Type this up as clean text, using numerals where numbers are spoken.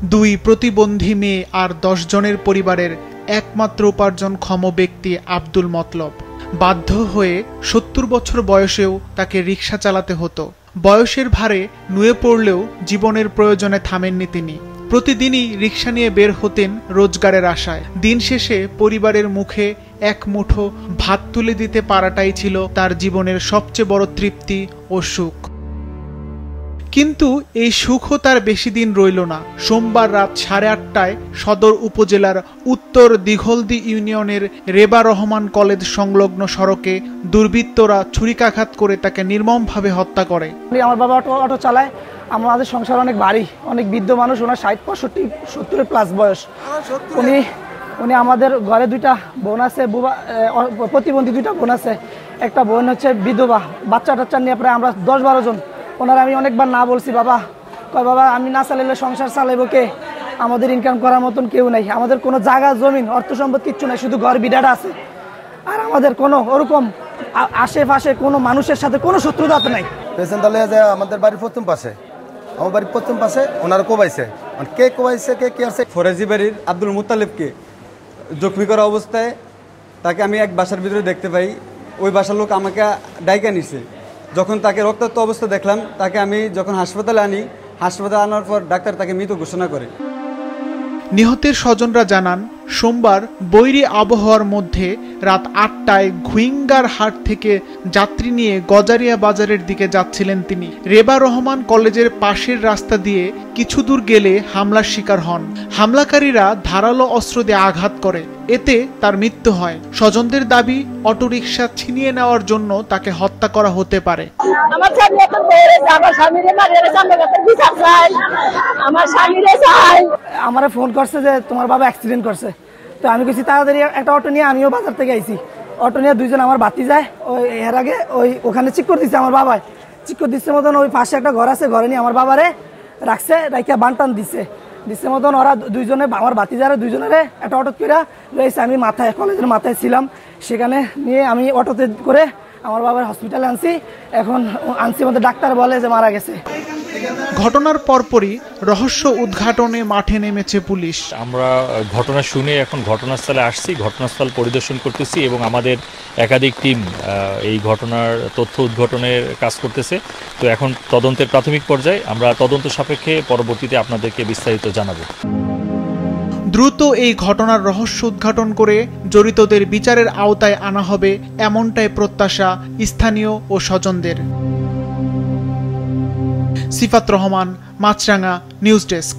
দুই প্রতিবন্ধী মেয়ে আর 10 জনের পরিবারের একমাত্র উপার্জনক্ষম ব্যক্তি আব্দুল মতলব। বাধ্য হয়ে 70 বছর বয়সেও তাকে রিকশা চালাতে হতো। বয়সের ভারে নুয়ে পড়লেও জীবনের প্রয়োজনে থামেননি তিনি। প্রতিদিনই রিকশা নিয়ে বের হতেন রোজগারের আশায়। দিন শেষে পরিবারের মুখে এক মুঠো ভাত তুলে দিতে পারাটাই ছিল তার জীবনের সবচেয়ে বড় তৃপ্তি ও সুখ। কিন্তু এই সুখও তার বেশি দিন রইল না। সোমবার রাত 8:30টায় সদর উপজেলার উত্তর দিঘলদি ইউনিয়নের রেবা রহমান কলেজ সংলগ্ন সড়কে দুর্বৃত্তরা ছুরিকাঘাত করে তাকে নির্মমভাবে হত্যা করে। আমার বাবা অটো চালায়। আমাদের সংসার অনেক ভারী, অনেক বৃদ্ধ মানুষ, ওনার 60-65-70 প্লাস বয়স। উনি আমাদের ঘরে 2টা বোন আছে, প্রতিবন্ধী 2টা বোন আছে। একটা বোন হচ্ছে বিধবা, বাচ্চা নিয়ে প্রায় আমরা 10-12 জন। ওনারা আমি অনেকবার না বলছি, বাবা আমি না চালাইলে সংসার চালাইব কে? আমাদের ইনকাম করার মতন কেউ নাই, আমাদের কোনো জায়গা জমিন অর্থ সম্পদ কিচ্ছু নাই, শুধু ঘর বিডাটা আছে। আর আমাদের কোনো ওরকম আশেপাশে কোনো মানুষের সাথে কোনো শত্রুতা নাই। পেশেন্ট দলে যে আমাদের বাড়ির প্রথম পাশে, আমার বাড়ির প্রথম পাশে ওনারা কোবাইছে। কে কোবাইছে, কে আছে? ফরাজি বাড়ির আব্দুল মুত্তালিবকে জখমি করা অবস্থায় তাকে আমি এক বাসার ভিতরে দেখতে পাই। ওই বাসার লোক আমাকে ডাইকা নিছে। যখন তাকে রক্তাক্ত অবস্থা দেখলাম, তাকে আমি যখন হাসপাতালে আনি, হাসপাতালে আনার পর ডাক্তার তাকে মৃত ঘোষণা করে। নিহতের স্বজনরা জানান, সোমবার বৈরী আবহাওয়ার মধ্যে রাত 8টায় ঘুইঙ্গার হাট থেকে যাত্রী নিয়ে গজারিয়া বাজারের দিকে যাচ্ছিলেন তিনি। রেবা রহমান কলেজের পাশের রাস্তা দিয়ে কিছু দূর গেলে হামলার শিকার হন। হামলাকারীরা ধারালো অস্ত্র দিয়ে আঘাত করে, এতে তার মৃত্যু হয়। স্বজনদের দাবি, অটোরিকশা ছিনিয়ে নেওয়ার জন্য তাকে হত্যা করা হতে পারে। আমার ফোন করছে যে তোমার বাবা অ্যাক্সিডেন্ট করছে। তো আমি কিছু তাড়াতাড়ি একটা অটো নিয়ে আমিও বাজার থেকে আইছি। অটো নিয়ে 2 জন আমার বাতি যায়। এর আগে ওখানে চিক করে দিচ্ছে আমার বাবায়। চিক করে দিচ্ছে মতন ওই পাশে একটা ঘর আছে, ঘরে নিয়ে আমার বাবারে রাখছে, রাইকা বানটান দিচ্ছে মতন। ওরা 2 জনে আমার বাতি যারা 2 জনের একটা অটো করে রয়েছে। আমি কলেজের মাথায় ছিলাম, সেখানে নিয়ে আমি অটোতে করে আমার বাবার হসপিটালে আনছি। এখন আনছি মধ্যে ডাক্তার বলে যে মারা গেছে। ঘটনার পরপরই রহস্য উদ্ঘাটনে মাঠে নেমেছে পুলিশ। আমরা ঘটনা শুনে এখন ঘটনাস্থলে আসছি, ঘটনাস্থল পরিদর্শন করতেছি এবং আমাদের একাধিক টিম এই ঘটনার তথ্য উদ্ঘাটনের কাজ করতেছে। তো এখন তদন্তের প্রাথমিক পর্যায়ে, আমরা তদন্ত সাপেক্ষে পরবর্তীতে আপনাদেরকে বিস্তারিত জানাবো। দ্রুত এই ঘটনার রহস্য উদ্ঘাটন করে জড়িতদের বিচারের আওতায় আনা হবে, এমনটাই প্রত্যাশা স্থানীয় ও স্বজনদের। সিফাত রহমান, মাছরাঙা নিউজ ডেস্ক।